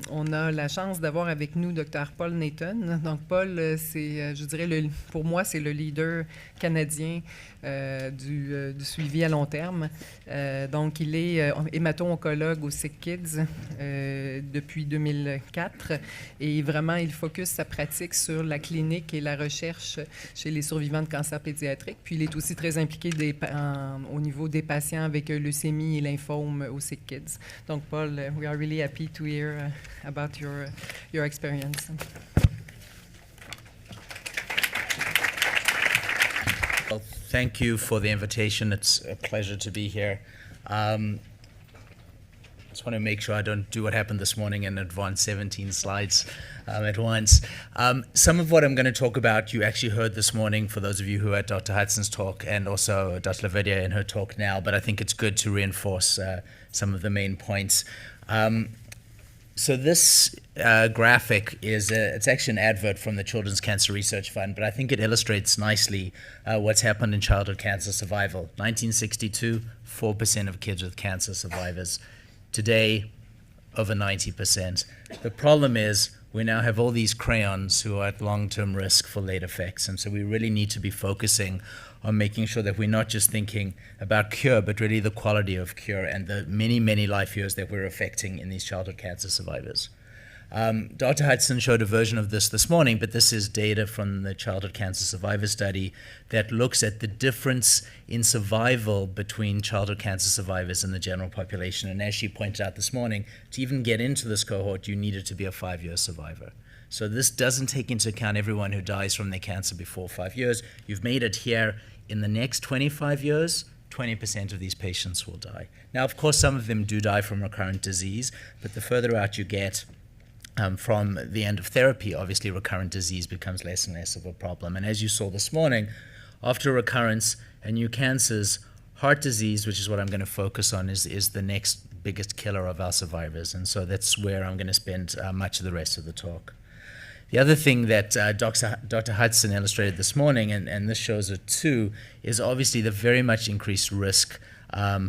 On a la chance d'avoir avec nous Dr. Paul Nathan. Donc, Paul, c'est, je dirais, pour moi, c'est le leader canadien du suivi à long terme. Donc, il est hémato-oncologue au Sick Kids depuis 2004 et vraiment, il focus sa pratique sur la clinique et la recherche chez les survivants de cancer pédiatrique. Puis, il est aussi très impliqué au niveau des patients avec leucémie et lymphome au Sick Kids. Donc, Paul, we are really happy to hear about your experience. Well, thank you for the invitation. It's a pleasure to be here. Just want to make sure I don't do what happened this morning and advance 17 slides at once. Some of what I'm going to talk about you actually heard this morning for those of you who heard Dr. Hudson's talk and also Dr. Lavedia in her talk now, but I think it's good to reinforce some of the main points. So this graphic it's actually an advert from the Children's Cancer Research Fund, but I think it illustrates nicely what's happened in childhood cancer survival. 1962, 4% of kids with cancer survivors. Today, over 90%. The problem is we now have all these crayons who are at long-term risk for late effects, and so we really need to be focusing on making sure that we're not just thinking about cure, but really the quality of cure and the many, many life years that we're affecting in these childhood cancer survivors. Dr. Hudson showed a version of this morning, but this is data from the Childhood Cancer Survivor Study that looks at the difference in survival between childhood cancer survivors and the general population. And as she pointed out this morning, to even get into this cohort, you needed to be a 5-year survivor. So this doesn't take into account everyone who dies from their cancer before 5 years. You've made it here. In the next 25 years, 20% of these patients will die. Now, of course, some of them do die from recurrent disease, but the further out you get from the end of therapy, obviously recurrent disease becomes less and less of a problem. And as you saw this morning, after recurrence and new cancers, heart disease, which is what I'm going to focus on, is the next biggest killer of our survivors. And so that's where I'm going to spend much of the rest of the talk. The other thing that Dr. Hudson illustrated this morning, and this shows it too, is obviously the very much increased risk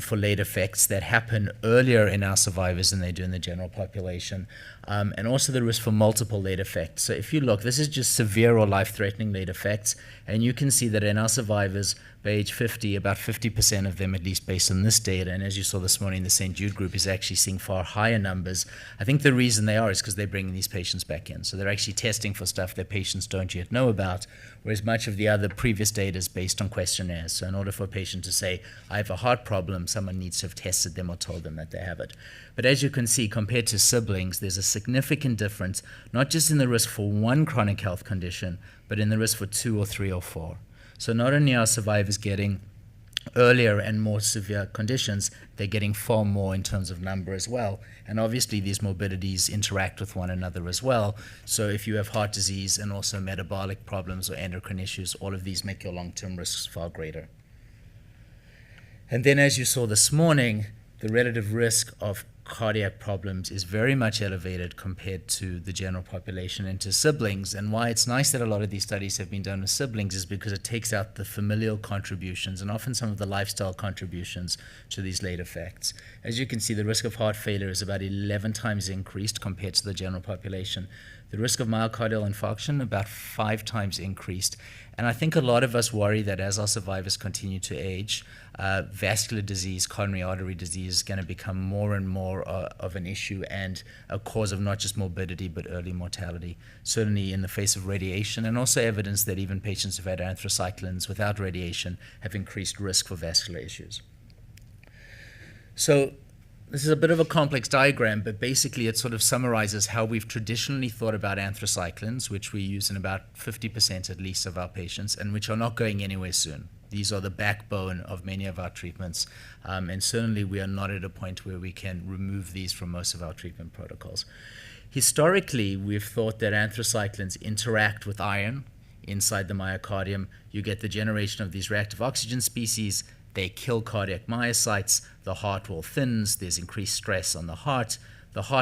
for late effects that happen earlier in our survivors than they do in the general population, and also the risk for multiple late effects. So if you look, this is just severe or life-threatening late effects, and you can see that in our survivors by age 50, about 50% of them, at least based on this data, and as you saw this morning, the St. Jude group is actually seeing far higher numbers. I think the reason they are is because they're bringing these patients back in. So they're actually testing for stuff that patients don't yet know about, whereas much of the other previous data is based on questionnaires. So in order for a patient to say, I have a heart problem, someone needs to have tested them or told them that they have it. But as you can see, compared to siblings, there's a significant difference, not just in the risk for one chronic health condition, but in the risk for 2 or 3 or 4. So not only are survivors getting earlier and more severe conditions, they're getting far more in terms of number as well. And obviously these morbidities interact with one another as well. So if you have heart disease and also metabolic problems or endocrine issues, all of these make your long-term risks far greater. And then as you saw this morning, the relative risk of cardiac problems is very much elevated compared to the general population and to siblings. And why it's nice that a lot of these studies have been done with siblings is because it takes out the familial contributions and often some of the lifestyle contributions to these late effects. As you can see, the risk of heart failure is about 11 times increased compared to the general population. The risk of myocardial infarction about 5 times increased. And I think a lot of us worry that as our survivors continue to age, vascular disease, coronary artery disease is going to become more and more of an issue and a cause of not just morbidity but early mortality, certainly in the face of radiation, and also evidence that even patients who've had anthracyclines without radiation have increased risk for vascular issues. So this is a bit of a complex diagram, but basically it sort of summarizes how we've traditionally thought about anthracyclines, which we use in about 50% at least of our patients, and which are not going anywhere soon. These are the backbone of many of our treatments, and certainly we are not at a point where we can remove these from most of our treatment protocols. Historically, we've thought that anthracyclines interact with iron inside the myocardium. You get the generation of these reactive oxygen species. They kill cardiac myocytes, the heart wall thins, there's increased stress on the heart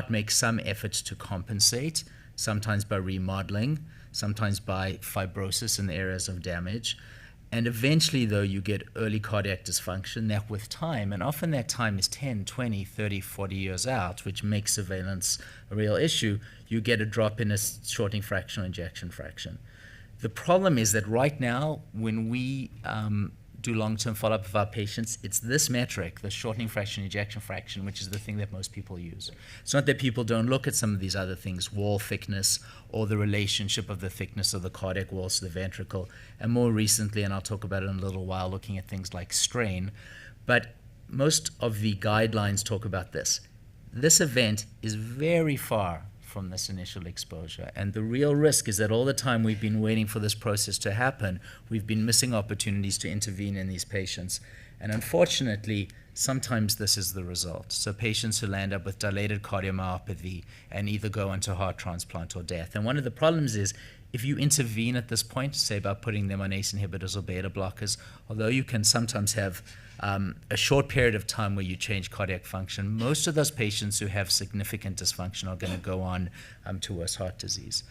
makes some efforts to compensate, sometimes by remodeling, sometimes by fibrosis in the areas of damage. And eventually, though, you get early cardiac dysfunction that with time, and often that time is 10, 20, 30, 40 years out, which makes surveillance a real issue, you get a drop in a shortening fraction or ejection fraction. The problem is that right now, when we do long-term follow-up of our patients, it's this metric, the shortening fraction, ejection fraction, which is the thing that most people use. It's not that people don't look at some of these other things, wall thickness or the relationship of the thickness of the cardiac walls to the ventricle, and more recently, and I'll talk about it in a little while, looking at things like strain. But most of the guidelines talk about this. This event is very far from this initial exposure. And the real risk is that all the time we've been waiting for this process to happen, we've been missing opportunities to intervene in these patients. And unfortunately, sometimes this is the result. So patients who land up with dilated cardiomyopathy and either go into heart transplant or death. And one of the problems is if you intervene at this point, say by putting them on ACE inhibitors or beta blockers, although you can sometimes have a short period of time where you change cardiac function, most of those patients who have significant dysfunction are going to go on to worse heart disease.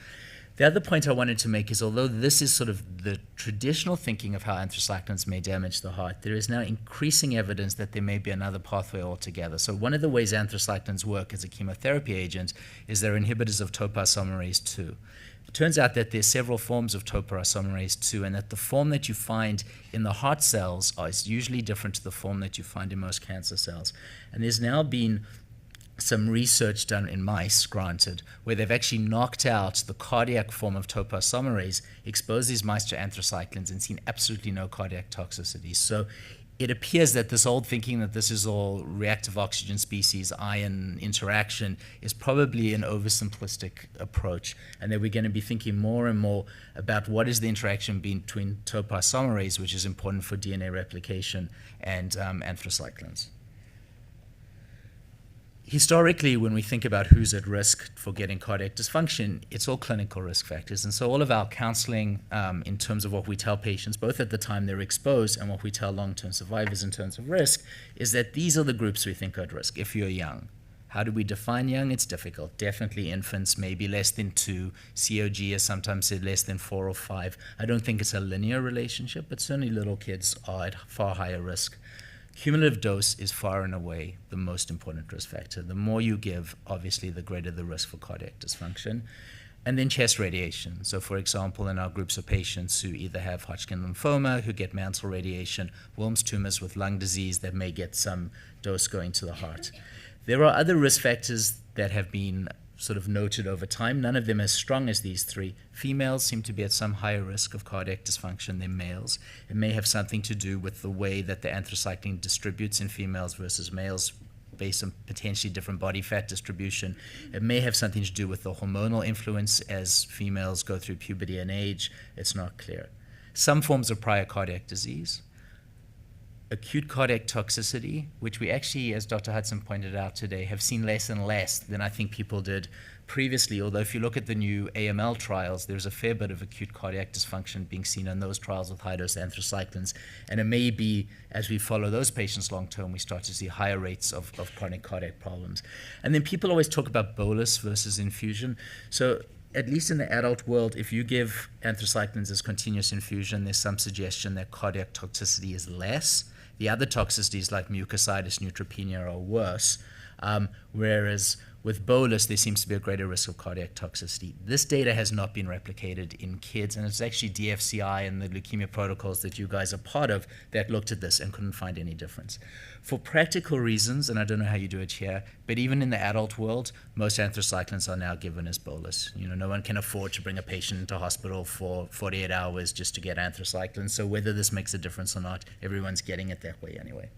The other point I wanted to make is, although this is sort of the traditional thinking of how anthracyclines may damage the heart, there is now increasing evidence that there may be another pathway altogether. So one of the ways anthracyclines work as a chemotherapy agent is they're inhibitors of topoisomerase 2. It turns out that there's several forms of topoisomerase 2, and that the form that you find in the heart cells is usually different to the form that you find in most cancer cells. And there's now been some research done in mice, granted, where they've actually knocked out the cardiac form of topoisomerase, exposed these mice to anthracyclines, and seen absolutely no cardiac toxicity. So it appears that this old thinking that this is all reactive oxygen species ion interaction is probably an oversimplistic approach, and that we're going to be thinking more and more about what is the interaction between topoisomerase, which is important for DNA replication, and anthracyclines. Historically, when we think about who's at risk for getting cardiac dysfunction, it's all clinical risk factors. And so all of our counseling in terms of what we tell patients, both at the time they're exposed and what we tell long-term survivors in terms of risk, is that these are the groups we think are at risk if you're young. How do we define young? It's difficult. Definitely infants, maybe less than 2. COG is sometimes said less than 4 or 5. I don't think it's a linear relationship, but certainly little kids are at far higher risk. Cumulative dose is far and away the most important risk factor. The more you give, obviously, the greater the risk for cardiac dysfunction. And then chest radiation. So, for example, in our groups of patients who either have Hodgkin lymphoma, who get mantle radiation, Wilms tumors with lung disease that may get some dose going to the heart. There are other risk factors that have been sort of noted over time, none of them as strong as these three. Females seem to be at some higher risk of cardiac dysfunction than males. It may have something to do with the way that the anthracycline distributes in females versus males based on potentially different body fat distribution. It may have something to do with the hormonal influence as females go through puberty and age. It's not clear. Some forms of prior cardiac disease. Acute cardiac toxicity, which we actually, as Dr. Hudson pointed out today, have seen less and less than I think people did previously. Although if you look at the new AML trials, there's a fair bit of acute cardiac dysfunction being seen in those trials with high-dose anthracyclines. And it may be, as we follow those patients long-term, we start to see higher rates of chronic cardiac problems. And then people always talk about bolus versus infusion. So at least in the adult world, if you give anthracyclines as continuous infusion, there's some suggestion that cardiac toxicity is less. The other toxicities like mucositis, neutropenia are worse, whereas with bolus, there seems to be a greater risk of cardiac toxicity. This data has not been replicated in kids, and it's actually DFCI and the leukemia protocols that you guys are part of that looked at this and couldn't find any difference. For practical reasons, and I don't know how you do it here, but even in the adult world, most anthracyclines are now given as bolus. You know, no one can afford to bring a patient into hospital for 48 hours just to get anthracyclines, so whether this makes a difference or not, everyone's getting it that way anyway.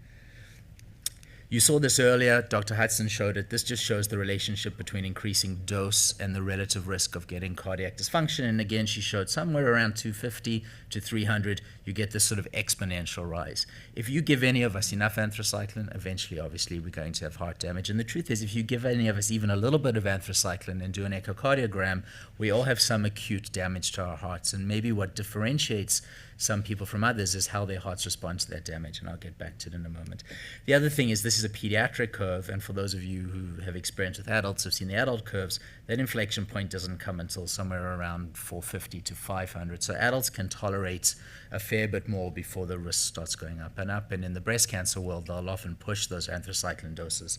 You saw this earlier, Dr. Hudson showed it. This just shows the relationship between increasing dose and the relative risk of getting cardiac dysfunction. And again, she showed somewhere around 250 to 300, you get this sort of exponential rise. If you give any of us enough anthracycline, eventually, obviously, we're going to have heart damage. And the truth is, if you give any of us even a little bit of anthracycline and do an echocardiogram, we all have some acute damage to our hearts. And maybe what differentiates some people from others is how their hearts respond to that damage, and I'll get back to it in a moment. The other thing is this is a pediatric curve, and for those of you who have experience with adults, have seen the adult curves, that inflection point doesn't come until somewhere around 450 to 500. So adults can tolerate a fair bit more before the risk starts going up and up, and in the breast cancer world, they'll often push those anthracycline doses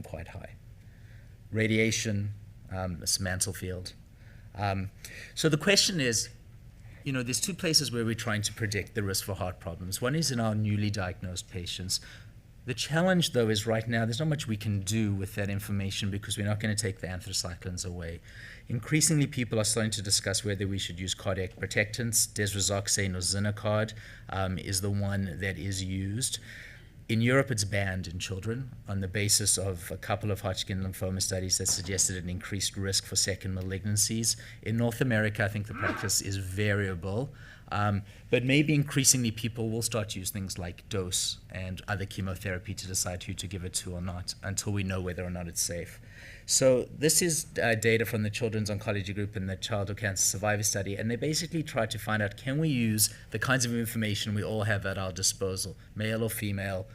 quite high. Radiation, this mantle field. So the question is, you know, there's two places where we're trying to predict the risk for heart problems. One is in our newly diagnosed patients. The challenge, though, is right now there's not much we can do with that information because we're not going to take the anthracyclines away. Increasingly, people are starting to discuss whether we should use cardiac protectants. Desresoxane or Zinocard is the one that is used. In Europe, it's banned in children on the basis of a couple of Hodgkin lymphoma studies that suggested an increased risk for second malignancies. In North America, I think the practice is variable, but maybe increasingly people will start to use things like dose and other chemotherapy to decide who to give it to or not until we know whether or not it's safe. So this is data from the Children's Oncology Group and the Childhood Cancer Survivor Study, and they basically tried to find out, can we use the kinds of information we all have at our disposal, male or female,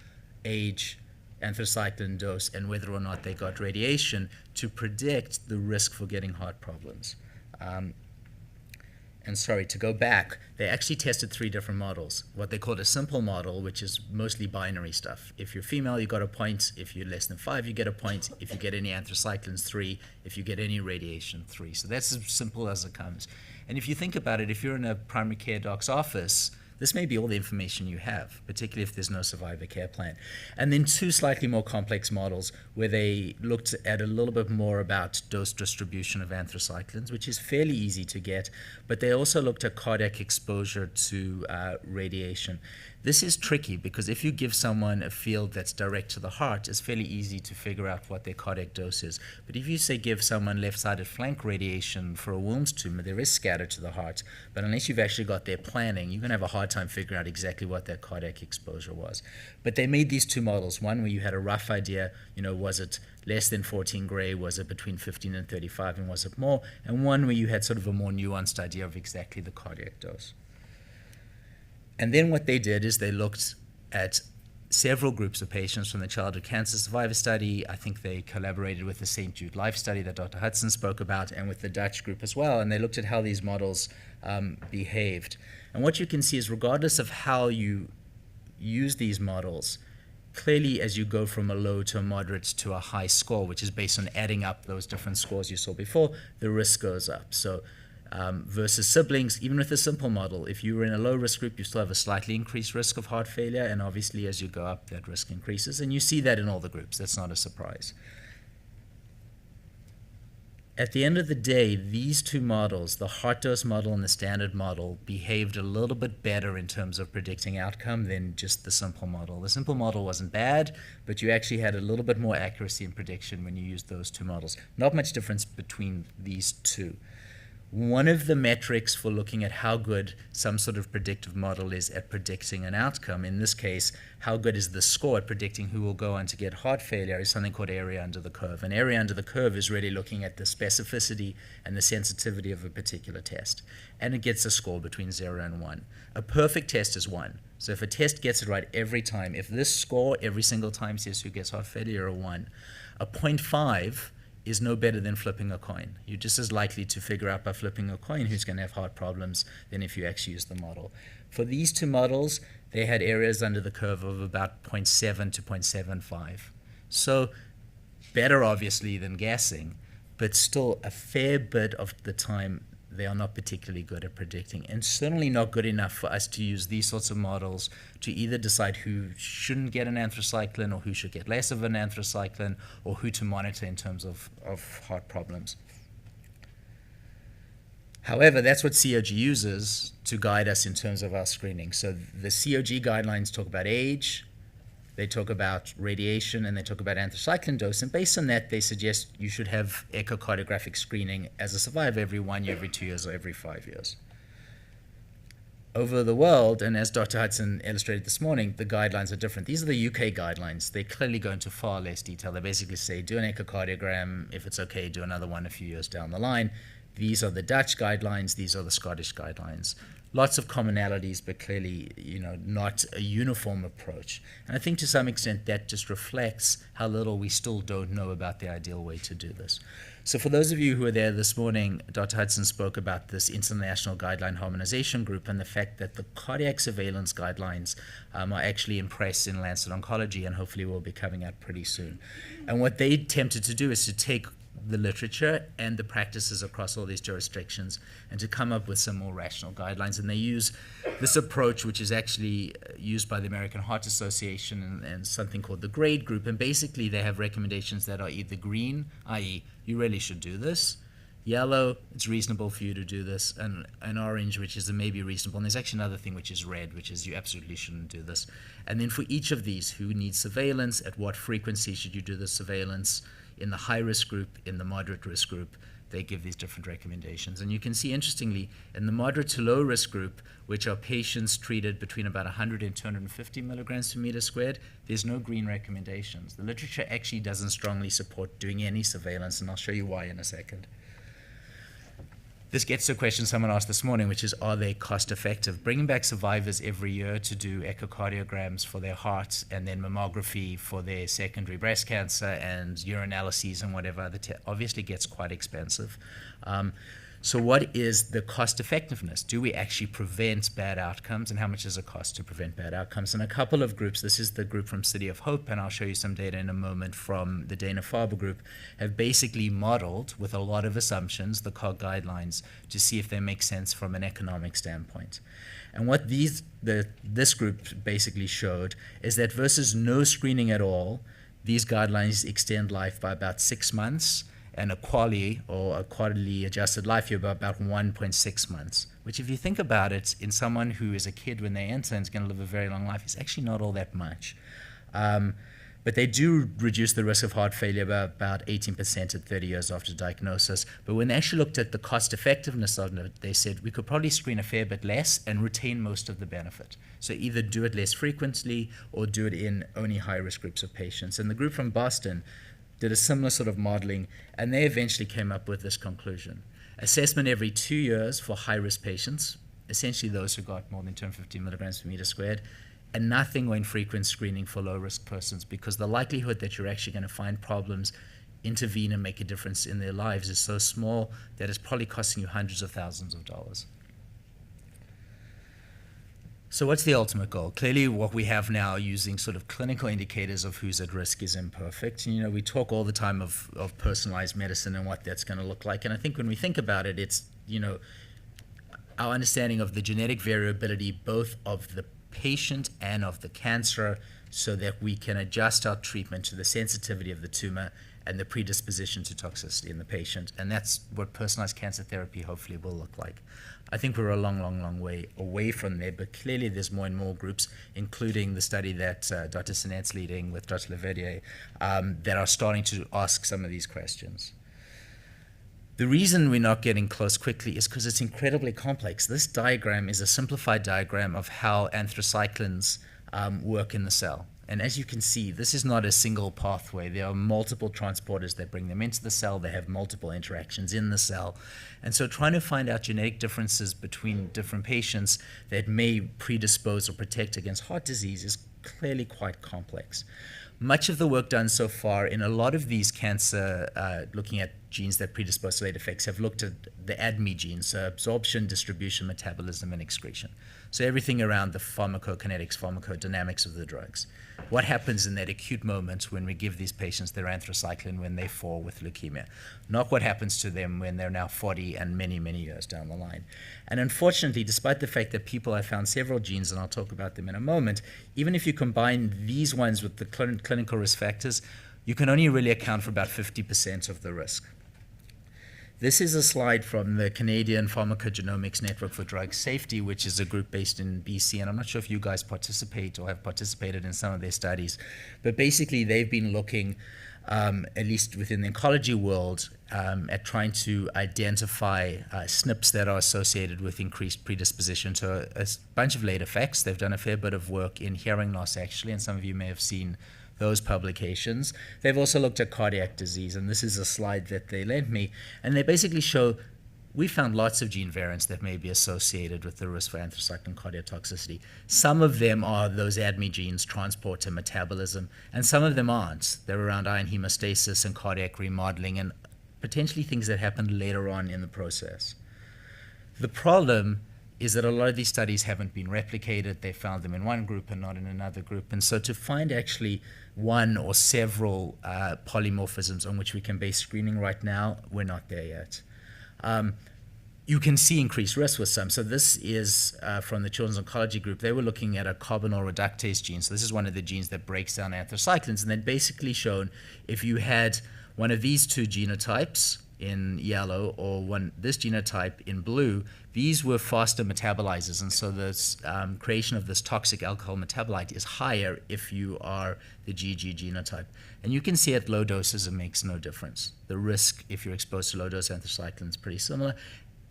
age, anthracycline dose, and whether or not they got radiation to predict the risk for getting heart problems. And sorry, to go back, they actually tested 3 different models. What they called a simple model, which is mostly binary stuff. If you're female, you got a point. If you're less than 5, you get a point. If you get any anthracyclines, 3. If you get any radiation, 3. So that's as simple as it comes. And if you think about it, if you're in a primary care doc's office, this may be all the information you have, particularly if there's no survivor care plan. And then 2 slightly more complex models where they looked at a little bit more about dose distribution of anthracyclines, which is fairly easy to get, but they also looked at cardiac exposure to radiation. This is tricky because if you give someone a field that's direct to the heart, it's fairly easy to figure out what their cardiac dose is. But if you say give someone left-sided flank radiation for a Wilms tumor, there is scatter to the heart. But unless you've actually got their planning, you're going to have a hard time figuring out exactly what that cardiac exposure was. But they made these 2 models, one where you had a rough idea, you know, was it less than 14 gray, was it between 15 and 35, and was it more? And one where you had sort of a more nuanced idea of exactly the cardiac dose. And then what they did is they looked at several groups of patients from the Childhood Cancer Survivor Study. I think they collaborated with the St. Jude Life Study that Dr. Hudson spoke about, and with the Dutch group as well, and they looked at how these models behaved. And what you can see is regardless of how you use these models, clearly as you go from a low to a moderate to a high score, which is based on adding up those different scores you saw before, the risk goes up. So versus siblings, even with a simple model, if you were in a low-risk group, you still have a slightly increased risk of heart failure, and obviously as you go up, that risk increases, and you see that in all the groups. That's not a surprise. At the end of the day, these 2 models, the heart dose model and the standard model, behaved a little bit better in terms of predicting outcome than just the simple model. The simple model wasn't bad, but you actually had a little bit more accuracy in prediction when you used those 2 models. Not much difference between these 2. One of the metrics for looking at how good some sort of predictive model is at predicting an outcome, in this case, how good is the score at predicting who will go on to get heart failure, is something called area under the curve. And area under the curve is really looking at the specificity and the sensitivity of a particular test. And it gets a score between 0 and 1. A perfect test is 1. So if a test gets it right every time, if this score every single time says who gets heart failure, a 1. A 0.5 is no better than flipping a coin. You're just as likely to figure out by flipping a coin who's going to have heart problems than if you actually use the model. For these 2 models, they had areas under the curve of about 0.7 to 0.75. So better, obviously, than guessing, but still a fair bit of the time they are not particularly good at predicting, and certainly not good enough for us to use these sorts of models to either decide who shouldn't get an anthracycline or who should get less of an anthracycline, or who to monitor in terms of heart problems. However, that's what COG uses to guide us in terms of our screening. So the COG guidelines talk about age, they talk about radiation, and they talk about anthracycline dose. And based on that, they suggest you should have echocardiographic screening as a survivor every 1 year, every 2 years, or every 5 years. Over the world, and as Dr. Hudson illustrated this morning, the guidelines are different. These are the UK guidelines. They clearly go into far less detail. They basically say, do an echocardiogram. If it's okay, do another one a few years down the line. These are the Dutch guidelines. These are the Scottish guidelines. lots of commonalities, but clearly, not a uniform approach. And I think to some extent that just reflects how little we still don't know about the ideal way to do this. So for those of you who were there this morning, Dr. Hudson spoke about this international guideline harmonization group and the fact that the cardiac surveillance guidelines are actually in press in Lancet Oncology and hopefully will be coming out pretty soon. And what they attempted to do is to take the literature and the practices across all these jurisdictions and to come up with some more rational guidelines. And they use this approach, which is actually used by the American Heart Association and something called the GRADE group. And basically they have recommendations that are either green, i.e. you really should do this, yellow, it's reasonable for you to do this, and orange, which is maybe reasonable. And there's actually another thing which is red, which is you absolutely shouldn't do this. And then for each of these, who needs surveillance, at what frequency should you do the surveillance, in the high-risk group, in the moderate-risk group, they give these different recommendations. And you can see, interestingly, in the moderate to low-risk group, which are patients treated between about 100 and 250 milligrams per meter squared, there's no green recommendations. The literature actually doesn't strongly support doing any surveillance, and I'll show you why in a second. This gets to a question someone asked this morning, which is, are they cost effective? Bringing back survivors every year to do echocardiograms for their hearts and then mammography for their secondary breast cancer and urinalyses and whatever other obviously gets quite expensive. So what is the cost effectiveness? Do we actually prevent bad outcomes, and how much does it cost to prevent bad outcomes? And a couple of groups, this is the group from City of Hope, and I'll show you some data in a moment from the Dana-Farber group, have basically modeled with a lot of assumptions the COG guidelines to see if they make sense from an economic standpoint. And what this group basically showed is that versus no screening at all, these guidelines extend life by about 6 months, and a QALY, or a quarterly adjusted life year, by about 1.6 months, which if you think about it, in someone who is a kid when they enter and is going to live a very long life, is actually not all that much. But they do reduce the risk of heart failure by about 18% at 30 years after diagnosis. But when they actually looked at the cost effectiveness of it, they said we could probably screen a fair bit less and retain most of the benefit. So either do it less frequently or do it in only high-risk groups of patients. And the group from Boston did a similar sort of modeling, and they eventually came up with this conclusion. Assessment every 2 years for high-risk patients, essentially those who got more than 250 milligrams per meter squared, and nothing when frequent screening for low-risk persons, because the likelihood that you're actually going to find problems, intervene and make a difference in their lives is so small that it's probably costing you hundreds of thousands of dollars. So what's the ultimate goal? Clearly what we have now using sort of clinical indicators of who's at risk is imperfect. And, we talk all the time of personalized medicine and what that's going to look like. And I think when we think about it, it's, our understanding of the genetic variability both of the patient and of the cancer so that we can adjust our treatment to the sensitivity of the tumor and the predisposition to toxicity in the patient. And that's what personalized cancer therapy hopefully will look like. I think we're a long, long, long way away from there, but clearly there's more and more groups, including the study that Dr. Sinet's leading with Dr. Leverdier, that are starting to ask some of these questions. The reason we're not getting close quickly is because it's incredibly complex. This diagram is a simplified diagram of how anthracyclines work in the cell. And as you can see, this is not a single pathway. There are multiple transporters that bring them into the cell. They have multiple interactions in the cell. And so trying to find out genetic differences between different patients that may predispose or protect against heart disease is clearly quite complex. Much of the work done so far in a lot of these cancer, looking at genes that predispose to late effects, have looked at the ADME genes, so absorption, distribution, metabolism, and excretion. So everything around the pharmacokinetics, pharmacodynamics of the drugs. What happens in that acute moment when we give these patients their anthracycline when they fall with leukemia? Not what happens to them when they're now 40 and many, many years down the line. And unfortunately, despite the fact that people have found several genes, and I'll talk about them in a moment, even if you combine these ones with the clinical risk factors, you can only really account for about 50% of the risk. This is a slide from the Canadian Pharmacogenomics Network for Drug Safety, which is a group based in BC, and I'm not sure if you guys participate or have participated in some of their studies, but basically they've been looking, at least within the oncology world, at trying to identify SNPs that are associated with increased predisposition to a bunch of late effects. They've done a fair bit of work in hearing loss, actually, and some of you may have seen those publications. They've also looked at cardiac disease, and this is a slide that they lent me, and they basically show we found lots of gene variants that may be associated with the risk for anthracycline cardiac toxicity. Some of them are those ADME genes, transport and metabolism, and some of them aren't. They're around iron hemostasis and cardiac remodeling and potentially things that happen later on in the process. The problem is that a lot of these studies haven't been replicated. They found them in one group and not in another group. And so to find actually one or several polymorphisms on which we can base screening right now, we're not there yet. You can see increased risk with some. So this is from the Children's Oncology Group. They were looking at a carbonyl reductase gene. So this is one of the genes that breaks down anthracyclines. And they'd basically shown if you had one of these two genotypes in yellow or this genotype in blue, these were faster metabolizers. And so this creation of this toxic alcohol metabolite is higher if you are the GG genotype. And you can see at low doses it makes no difference. The risk if you're exposed to low dose anthracycline is pretty similar.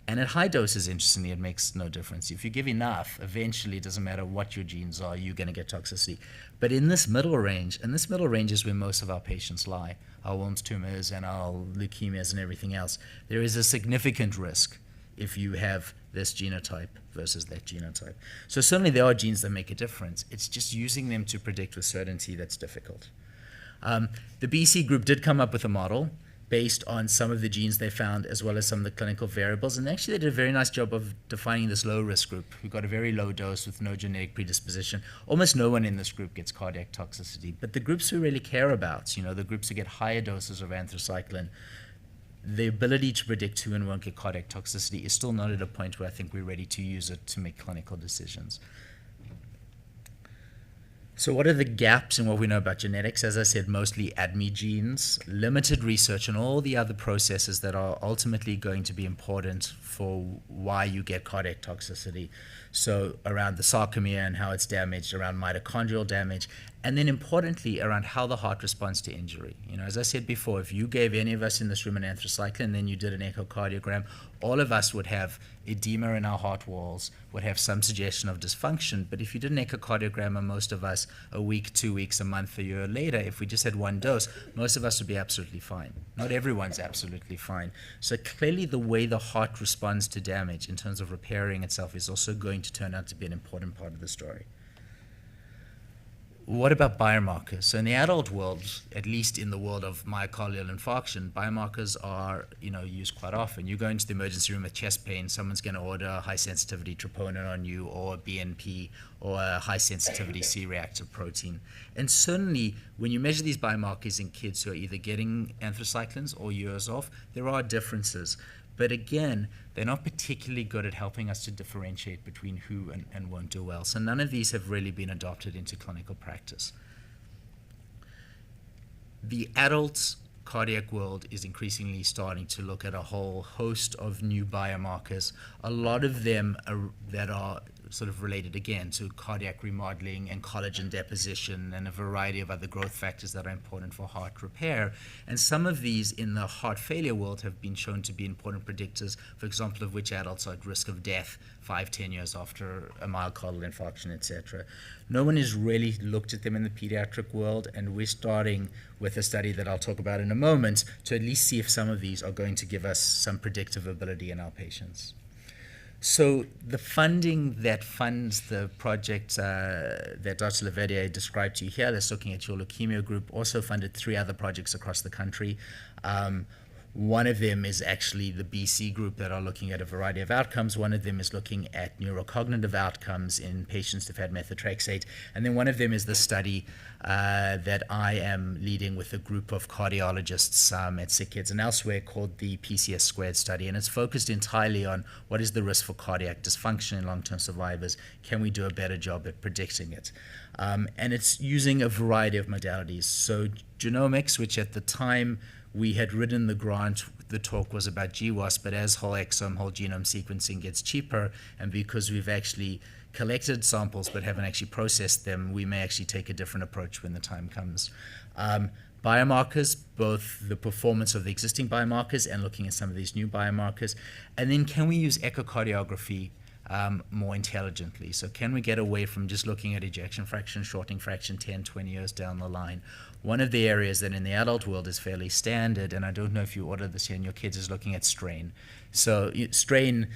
And at high doses, interestingly, it makes no difference. If you give enough, eventually it doesn't matter what your genes are, you're going to get toxicity. But in this middle range, and this middle range is where most of our patients lie, our Wilms tumors and our leukemias and everything else, there is a significant risk if you have this genotype versus that genotype. So certainly there are genes that make a difference. It's just using them to predict with certainty that's difficult. The BC group did come up with a model based on some of the genes they found as well as some of the clinical variables. And actually they did a very nice job of defining this low risk group. We got a very low dose with no genetic predisposition. Almost no one in this group gets cardiac toxicity. But the groups we really care about, the groups who get higher doses of anthracycline, the ability to predict who and won't get cardiac toxicity is still not at a point where I think we're ready to use it to make clinical decisions. So what are the gaps in what we know about genetics? As I said, mostly ADME genes, limited research on all the other processes that are ultimately going to be important for why you get cardiac toxicity. So around the sarcomere and how it's damaged, around mitochondrial damage, and then importantly around how the heart responds to injury. As I said before, if you gave any of us in this room an anthracycline and then you did an echocardiogram, all of us would have edema in our heart walls, would have some suggestion of dysfunction. But if you did an echocardiogram on most of us a week, 2 weeks, a month, a year later, if we just had one dose, most of us would be absolutely fine. Not everyone's absolutely fine. So clearly the way the heart responds to damage in terms of repairing itself is also going to turn out to be an important part of the story. What about biomarkers? So in the adult world, at least in the world of myocardial infarction, biomarkers are used quite often. You go into the emergency room with chest pain, someone's going to order a high sensitivity troponin on you or a BNP or a high sensitivity C-reactive protein. And certainly when you measure these biomarkers in kids who are either getting anthracyclines or years off, there are differences. But again, they're not particularly good at helping us to differentiate between who and won't do well. So none of these have really been adopted into clinical practice. The adult cardiac world is increasingly starting to look at a whole host of new biomarkers. A lot of them that are sort of related again to cardiac remodeling and collagen deposition and a variety of other growth factors that are important for heart repair. And some of these in the heart failure world have been shown to be important predictors, for example, of which adults are at risk of death 5-10 years after a myocardial infarction, etc. No one has really looked at them in the pediatric world, and we're starting with a study that I'll talk about in a moment to at least see if some of these are going to give us some predictive ability in our patients. So the funding that funds the project that Dr. Leverdier described to you here, that's looking at your leukemia group, also funded 3 other projects across the country. One of them is actually the BC group that are looking at a variety of outcomes. One of them is looking at neurocognitive outcomes in patients who've had methotrexate. And then one of them is the study that I am leading with a group of cardiologists at Sick Kids and elsewhere called the PCS Squared study. And it's focused entirely on what is the risk for cardiac dysfunction in long-term survivors. Can we do a better job at predicting it? And it's using a variety of modalities. So genomics, which at the time we had written the grant, the talk was about GWAS, but as whole exome, whole genome sequencing gets cheaper, and because we've actually collected samples but haven't actually processed them, we may actually take a different approach when the time comes. Biomarkers, both the performance of the existing biomarkers and looking at some of these new biomarkers. And then can we use echocardiography more intelligently. So can we get away from just looking at ejection fraction, shortening fraction 10, 20 years down the line? One of the areas that in the adult world is fairly standard, and I don't know if you ordered this here in your kids, is looking at strain. So strain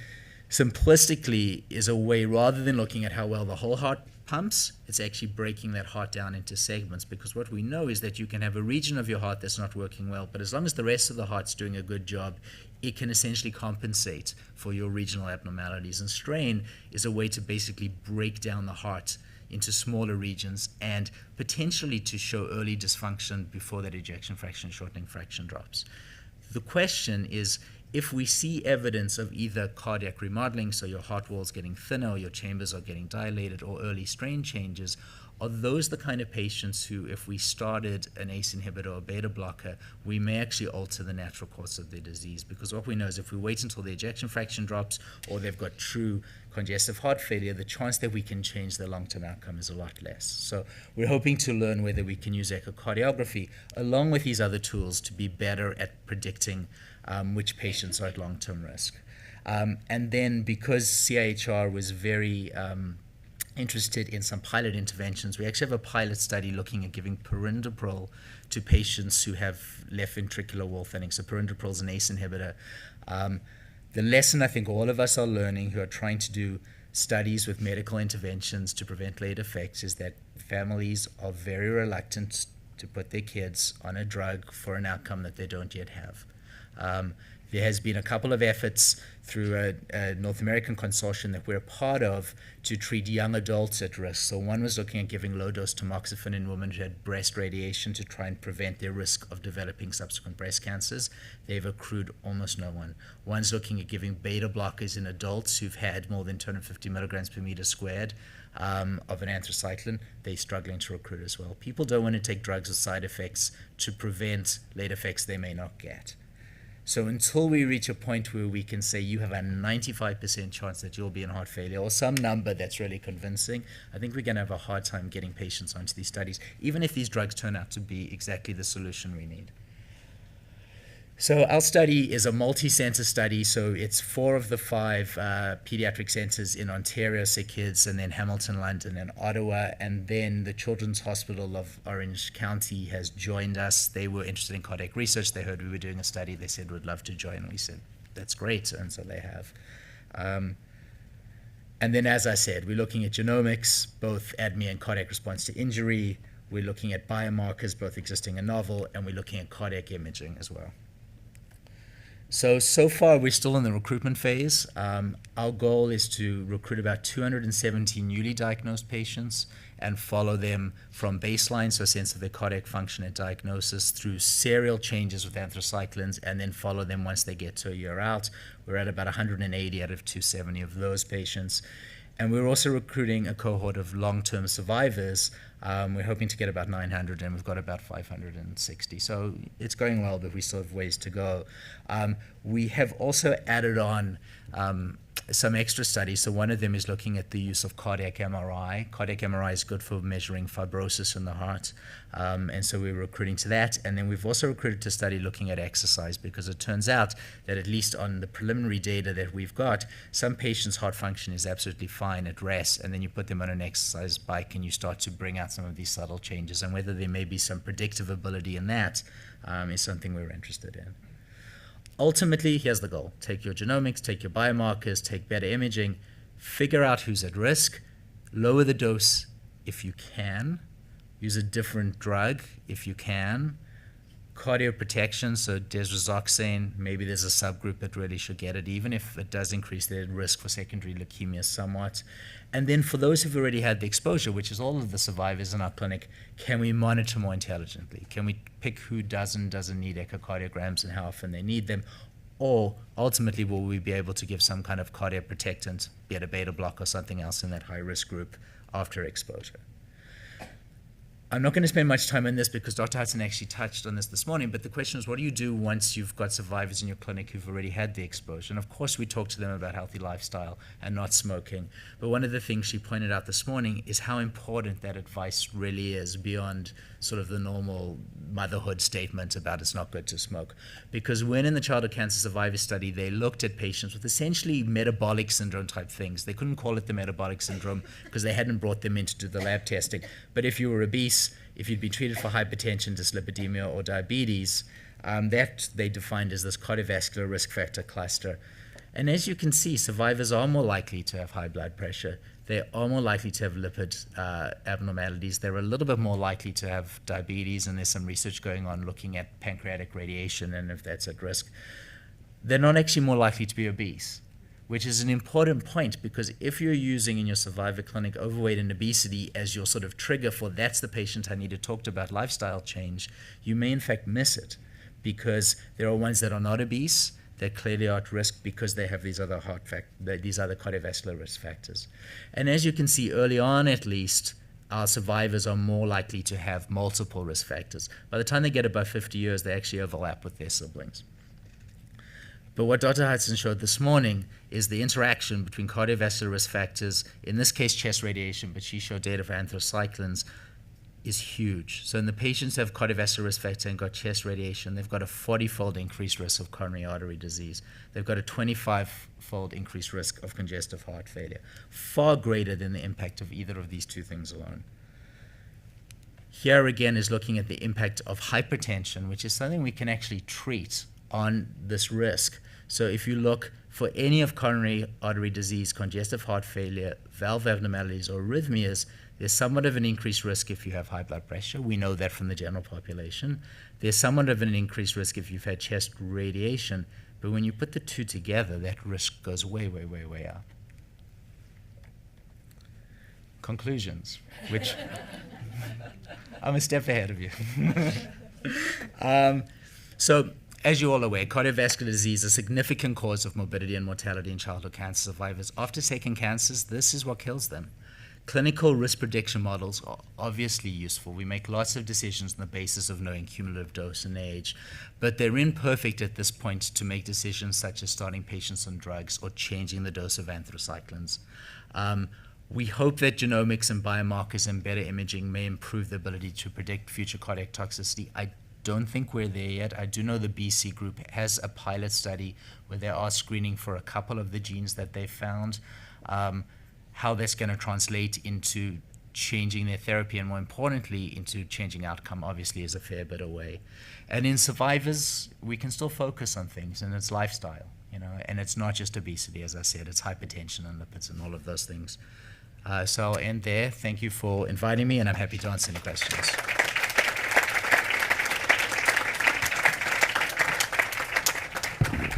simplistically is a way, rather than looking at how well the whole heart pumps, it's actually breaking that heart down into segments, because what we know is that you can have a region of your heart that's not working well, but as long as the rest of the heart's doing a good job, it can essentially compensate for your regional abnormalities. And strain is a way to basically break down the heart into smaller regions and potentially to show early dysfunction before that ejection fraction, shortening fraction drops. The question is, if we see evidence of either cardiac remodeling, so your heart wall's getting thinner or your chambers are getting dilated, or early strain changes, are those the kind of patients who, if we started an ACE inhibitor or beta blocker, we may actually alter the natural course of their disease? Because what we know is if we wait until the ejection fraction drops or they've got true congestive heart failure, the chance that we can change their long-term outcome is a lot less. So we're hoping to learn whether we can use echocardiography along with these other tools to be better at predicting which patients are at long-term risk. And then because CIHR was very interested in some pilot interventions, we actually have a pilot study looking at giving perindopril to patients who have left ventricular wall thinning. So perindopril is an ACE inhibitor. The lesson I think all of us are learning who are trying to do studies with medical interventions to prevent late effects is that families are very reluctant to put their kids on a drug for an outcome that they don't yet have. There has been a couple of efforts through a North American consortium that we're a part of to treat young adults at risk. So one was looking at giving low-dose tamoxifen in women who had breast radiation to try and prevent their risk of developing subsequent breast cancers. They've accrued almost no one. One's looking at giving beta blockers in adults who've had more than 250 milligrams per meter squared of an anthracycline. They're struggling to recruit as well. People don't want to take drugs with side effects to prevent late effects they may not get. So until we reach a point where we can say you have a 95% chance that you'll be in heart failure or some number that's really convincing, I think we're going to have a hard time getting patients onto these studies, even if these drugs turn out to be exactly the solution we need. So our study is a multi-center study, so it's 4 of the 5 pediatric centers in Ontario, Sick Kids, and then Hamilton, London, and Ottawa, and then the Children's Hospital of Orange County has joined us. They were interested in cardiac research. They heard we were doing a study. They said, we'd love to join. And we said, that's great, and so they have. And then, as I said, we're looking at genomics, both ADME and cardiac response to injury. We're looking at biomarkers, both existing and novel, and we're looking at cardiac imaging as well. So far, we're still in the recruitment phase. Our goal is to recruit about 270 newly diagnosed patients and follow them from baseline, so a sense of their cardiac function at diagnosis, through serial changes with anthracyclines, and then follow them once they get to a year out. We're at about 180 out of 270 of those patients. And we're also recruiting a cohort of long-term survivors. We're hoping to get about 900, and we've got about 560. So it's going well, but we still have ways to go. We have also added on some extra studies. So one of them is looking at the use of cardiac MRI. Cardiac MRI is good for measuring fibrosis in the heart. And so we're recruiting to that. And then we've also recruited to study looking at exercise, because it turns out that at least on the preliminary data that we've got, some patients' heart function is absolutely fine at rest, and then you put them on an exercise bike and you start to bring out some of these subtle changes. And whether there may be some predictive ability in that is something we're interested in. Ultimately, here's the goal. Take your genomics, take your biomarkers, take better imaging, figure out who's at risk, lower the dose if you can, use a different drug if you can, cardioprotection, so desroxane, maybe there's a subgroup that really should get it, even if it does increase their risk for secondary leukemia somewhat. And then for those who've already had the exposure, which is all of the survivors in our clinic, can we monitor more intelligently? Can we pick who doesn't need echocardiograms and how often they need them? Or ultimately, will we be able to give some kind of cardiac protectant, be it a beta block or something else in that high-risk group after exposure? I'm not going to spend much time on this because Dr. Hudson actually touched on this morning, but the question is, what do you do once you've got survivors in your clinic who've already had the exposure? And of course, we talk to them about healthy lifestyle and not smoking. But one of the things she pointed out this morning is how important that advice really is beyond sort of the normal motherhood statement about it's not good to smoke. Because when in the childhood cancer survivor study, they looked at patients with essentially metabolic syndrome type things. They couldn't call it the metabolic syndrome because they hadn't brought them in to do the lab testing. But if you were obese, if you'd been treated for hypertension, dyslipidemia, or diabetes, that they defined as this cardiovascular risk factor cluster. And as you can see, survivors are more likely to have high blood pressure. They are more likely to have lipid abnormalities. They're a little bit more likely to have diabetes, and there's some research going on looking at pancreatic radiation and if that's at risk. They're not actually more likely to be obese, which is an important point, because if you're using in your survivor clinic overweight and obesity as your sort of trigger for that's the patient I need to talk to about lifestyle change, you may in fact miss it, because there are ones that are not obese that clearly are at risk because they have these other these other cardiovascular risk factors. And as you can see early on, at least, our survivors are more likely to have multiple risk factors. By the time they get above 50 years, they actually overlap with their siblings. But what Dr. Hudson showed this morning is the interaction between cardiovascular risk factors, in this case chest radiation, but she showed data for anthracyclines, is huge. So in the patients who have cardiovascular risk factor and got chest radiation, they've got a 40-fold increased risk of coronary artery disease. They've got a 25-fold increased risk of congestive heart failure, far greater than the impact of either of these two things alone. Here again is looking at the impact of hypertension, which is something we can actually treat on this risk. So if you look for any of coronary artery disease, congestive heart failure, valve abnormalities, or arrhythmias, there's somewhat of an increased risk if you have high blood pressure. We know that from the general population. There's somewhat of an increased risk if you've had chest radiation. But when you put the two together, that risk goes way, way, way, way up. Conclusions, which I'm a step ahead of you. So, as you're all aware, cardiovascular disease is a significant cause of morbidity and mortality in childhood cancer survivors. After second cancers, this is what kills them. Clinical risk prediction models are obviously useful. We make lots of decisions on the basis of knowing cumulative dose and age, but they're imperfect at this point to make decisions such as starting patients on drugs or changing the dose of anthracyclines. We hope that genomics and biomarkers and better imaging may improve the ability to predict future cardiac toxicity. I don't think we're there yet. I do know the BC group has a pilot study where they are screening for a couple of the genes that they found. How that's going to translate into changing their therapy and, more importantly, into changing outcome obviously is a fair bit away. And in survivors, we can still focus on things, and it's lifestyle, and it's not just obesity, as I said, it's hypertension and lipids and all of those things. So I'll end there. Thank you for inviting me, and I'm happy to answer any questions.